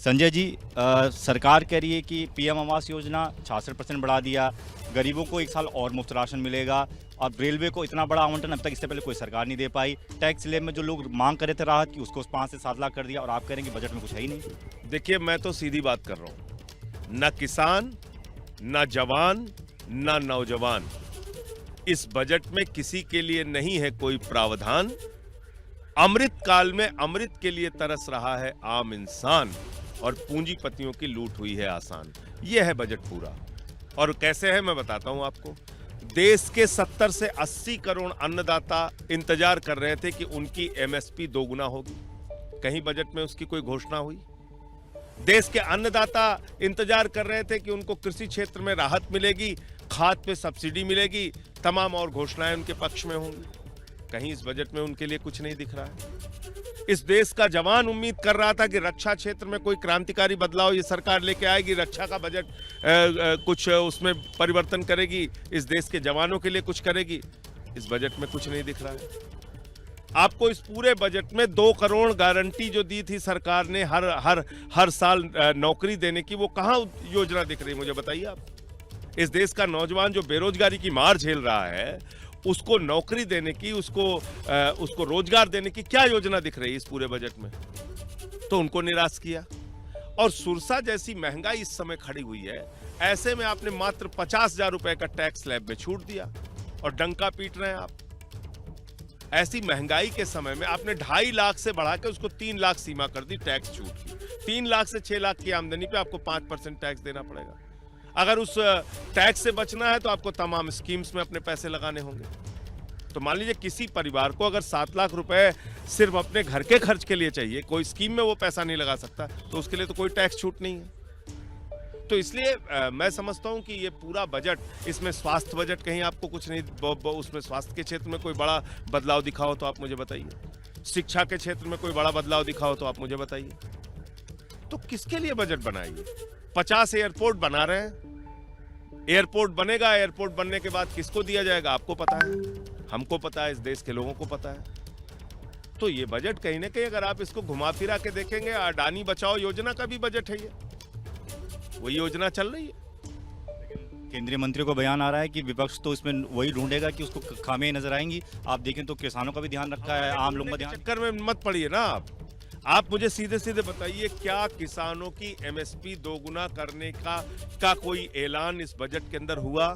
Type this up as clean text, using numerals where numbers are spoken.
संजय जी, सरकार कह रही है कि पीएम आवास योजना 66% बढ़ा दिया, गरीबों को 1 साल और मुफ्त राशन मिलेगा और रेलवे को इतना बड़ा आवंटन अब तक इससे पहले कोई सरकार नहीं दे पाई। टैक्स स्लैब में जो लोग मांग कर रहे थे राहत की, उसको 5 से 7 लाख कर दिया और आप कह रहे हैं कि बजट में कुछ है ही नहीं। देखिए, मैं तो सीधी बात कर रहा हूं, ना किसान, ना जवान, ना नौजवान, इस बजट में किसी के लिए नहीं है कोई प्रावधान। अमृत काल में अमृत के लिए तरस रहा है आम इंसान और पूंजीपतियों की लूट हुई है आसान। यह है बजट पूरा। और कैसे है मैं बताता हूं आपको। देश के 70 से 80 करोड़ अन्नदाता इंतजार कर रहे थे कि उनकी एमएसपी दोगुना होगी। कहीं बजट में उसकी कोई घोषणा हुई? देश के अन्नदाता इंतजार कर रहे थे कि उनको कृषि क्षेत्र में राहत मिलेगी, खाद पे सब्सिडी मिलेगी, तमाम और घोषणाएं उनके पक्ष में होंगी। कहीं इस बजट में उनके लिए कुछ नहीं दिख रहा है। इस देश का जवान उम्मीद कर रहा था कि रक्षा क्षेत्र में कोई क्रांतिकारी बदलाव ये सरकार लेके आएगी, रक्षा का बजट कुछ उसमें परिवर्तन करेगी, इस देश के जवानों के लिए कुछ करेगी। इस बजट में कुछ नहीं दिख रहा है। आपको इस पूरे बजट में 2 करोड़ गारंटी जो दी थी सरकार ने हर साल नौकरी देने की, वो कहां योजना दिख रही है मुझे बताइए आप। इस देश का नौजवान जो बेरोजगारी की मार झेल रहा है, उसको नौकरी देने की, उसको रोजगार देने की क्या योजना दिख रही है इस पूरे बजट में? तो उनको निराश किया। और सुरसा जैसी महंगाई इस समय खड़ी हुई है, ऐसे में आपने मात्र 50,000 रुपए का टैक्स स्लैब में छूट दिया और डंका पीट रहे हैं आप। ऐसी महंगाई के समय में आपने 2.5 लाख से बढ़ा के उसको 3 लाख सीमा कर दी टैक्स छूट की। 3 लाख से 6 लाख की आमदनी पे आपको 5% टैक्स देना पड़ेगा। अगर उस टैक्स से बचना है तो आपको तमाम स्कीम्स में अपने पैसे लगाने होंगे। तो मान लीजिए किसी परिवार को अगर 7 लाख रुपए सिर्फ अपने घर के खर्च के लिए चाहिए, कोई स्कीम में वो पैसा नहीं लगा सकता, तो उसके लिए तो कोई टैक्स छूट नहीं है। तो इसलिए मैं समझता हूं कि ये पूरा बजट, इसमें स्वास्थ्य बजट कहीं आपको कुछ नहीं, उसमें स्वास्थ्य के क्षेत्र में कोई बड़ा बदलाव दिखा हो तो आप मुझे बताइए। शिक्षा के क्षेत्र में कोई बड़ा बदलाव दिखा हो तो आप मुझे बताइए। तो किसके लिए बजट बनाइए? 50 एयरपोर्ट बना रहे हैं। एयरपोर्ट बनेगा, एयरपोर्ट बनने के बाद किसको दिया जाएगा आपको पता है, हमको पता है, इस देश के लोगों को पता है। तो ये बजट कहीं ना कहीं अगर आप इसको घुमा फिरा के देखेंगे, अडानी बचाओ योजना का भी बजट है ये, वही योजना चल रही है। केंद्रीय मंत्रियों को बयान आ रहा है कि विपक्ष तो इसमें वही ढूंढेगा कि उसको खामियां नजर आएंगी। आप देखें तो किसानों का भी ध्यान रखा है, आम लोगों का ध्यान। चक्कर में मत पड़िए ना आप मुझे सीधे सीधे बताइए, क्या किसानों की एमएसपी दोगुना करने का कोई ऐलान इस बजट के अंदर हुआ?